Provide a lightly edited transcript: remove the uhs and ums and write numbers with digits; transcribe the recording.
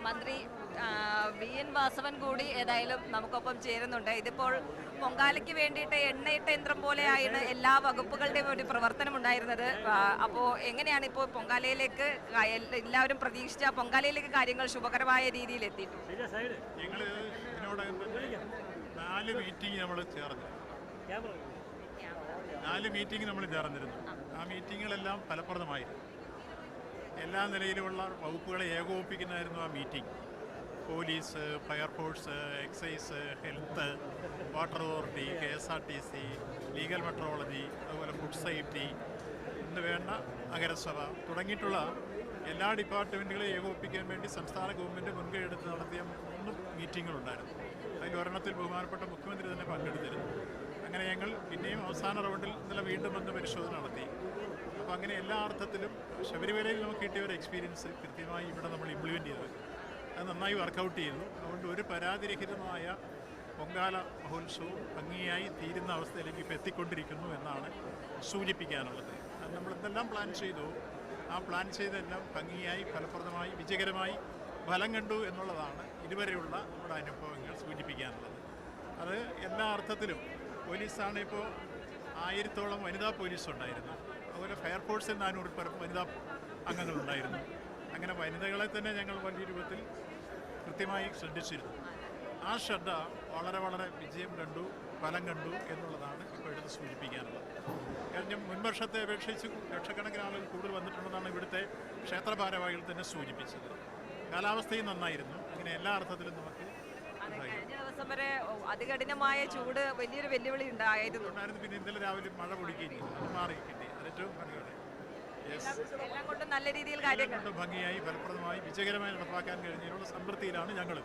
മന്ത്രി V N Vasavan കൂടി ഏതായാലും നമുക്കൊപ്പം ചേരുന്നുണ്ട്. ഇതിപ്പോൾ പൊങ്കാലയ്ക്ക് വേണ്ടിയിട്ട് എണ്ണയിട്ട യന്ത്രം പോലെയാണ് എല്ലാ വകുപ്പുകളുടെയും ഒരു പ്രവർത്തനം ഉണ്ടായിരുന്നത്. അപ്പോൾ എങ്ങനെയാണ് ഇപ്പോൾ പൊങ്കാലയിലേക്ക് എല്ലാവരും പ്രതീക്ഷിച്ച പൊങ്കാലയിലേക്ക് കാര്യങ്ങൾ ശുഭകരമായ രീതിയിൽ എത്തിയിട്ടുണ്ട്? ഞങ്ങൾ ഇതിനോടകം തന്നെ 4 മീറ്റിംഗ് നമ്മൾ ചേർന്നു. 4 മീറ്റിംഗ് നമ്മൾ ചേർന്നിരുന്നു. ആ മീറ്റിങ്ങുകളെല്ലാം ഫലപ്രദമായിരുന്നു. എല്ലാ നിലയിലുമുള്ള വകുപ്പുകളെ ഏകോപിപ്പിക്കുന്നതായിരുന്നു ആ meeting. Police, fire force, excise, health, water authority, KSRTC, legal metrology, അതുപോലെ ഫുഡ് സേഫ്റ്റി എന്ന് വേണ്ട നഗരസഭ തുടങ്ങിയിട്ടുള്ള എല്ലാ ഡിപ്പാർട്ട്മെൻറ്റുകളെ ഏകോപിപ്പിക്കാൻ വേണ്ടി സംസ്ഥാന ഗവൺമെൻറ് മുൻകൈ എടുത്ത് നടത്തിയ 3 മീറ്റിങ്ങുകളുണ്ടായിരുന്നു. അതിൽ ഒരെണ്ണത്തിൽ ബഹുമാനപ്പെട്ട മുഖ്യമന്ത്രി തന്നെ പങ്കെടുത്തിരുന്നു. അങ്ങനെ ഞങ്ങൾ പിന്നെയും അവസാന റൗണ്ടിൽ ഇന്നലെ വീണ്ടും വന്ന് പരിശോധന നടത്തി. അപ്പോൾ അങ്ങനെ എല്ലാ അർത്ഥത്തിലും ശബരിമലയിൽ നമുക്ക് കിട്ടിയ ഒരു എക്സ്പീരിയൻസ് കൃത്യമായി ഇവിടെ നമ്മൾ ഇംപ്ലിമെൻ്റ് ചെയ്തത്. അത് നന്നായി വർക്കൗട്ട് ചെയ്തു. അതുകൊണ്ട് ഒരു പരാതിരഹിതമായ പൊങ്കാല മഹോത്സവം ഭംഗിയായി തീരുന്ന അവസ്ഥയിലേക്ക് ഇപ്പോൾ എത്തിക്കൊണ്ടിരിക്കുന്നു എന്നാണ് സൂചിപ്പിക്കാനുള്ളത്. അത് നമ്മൾ എന്തെല്ലാം പ്ലാൻ ചെയ്തു, ആ പ്ലാൻ ചെയ്തെല്ലാം ഭംഗിയായി ഫലപ്രദമായി വിജയകരമായി ഫലം കണ്ടു എന്നുള്ളതാണ് ഇതുവരെയുള്ള നമ്മുടെ അനുഭവങ്ങൾ സൂചിപ്പിക്കാനുള്ളത്. അത് എല്ലാ അർത്ഥത്തിലും പോലീസാണ് ഇപ്പോൾ 1000-ഓളം വനിതാ പോലീസ് ഉണ്ടായിരുന്നു. അതുപോലെ ഫയർഫോഴ്സിൽ 400 പേർ വനിതാ അംഗങ്ങളുണ്ടായിരുന്നു. അങ്ങനെ വനിതകളെ തന്നെ ഞങ്ങൾ വലിയ രൂപത്തിൽ കൃത്യമായി ശ്രദ്ധിച്ചിരുന്നു. ആ ശ്രദ്ധ വളരെ വളരെ വിജയം കണ്ടു, ഫലം കണ്ടു എന്നുള്ളതാണ് ഇപ്പോൾ എടുത്ത് സൂചിപ്പിക്കാനുള്ളത്. കാരണം മുൻവർഷത്തെ അപേക്ഷിച്ച് ലക്ഷക്കണക്കിന് ആളുകൾ കൂടുതൽ വന്നിട്ടുണ്ടെന്നാണ് ഇവിടുത്തെ ക്ഷേത്ര ഭാരവാഹികൾ തന്നെ സൂചിപ്പിച്ചത്. കാലാവസ്ഥയും നന്നായിരുന്നു. അങ്ങനെ എല്ലാ അർത്ഥത്തിലും നമുക്ക് കഴിഞ്ഞ ദിവസം വരെ അതികഠിനമായ ചൂട് വലിയൊരു വെല്ലുവിളി ഉണ്ടായിരുന്നു. പിന്നെ ഇന്നലെ രാവിലെ മഴ പൊടിക്കുകയും അത് മാറി കിട്ടി. അതേറ്റവും ഭംഗിയോടെ എല്ലാം കൊണ്ടും നല്ല രീതിയിൽ കാര്യങ്ങൾ ഭംഗിയായി ഫലപ്രദമായി വിജയകരമായി നടപ്പാക്കാൻ കഴിഞ്ഞതിനുള്ള സംതൃപ്തിയിലാണ് ഞങ്ങൾ.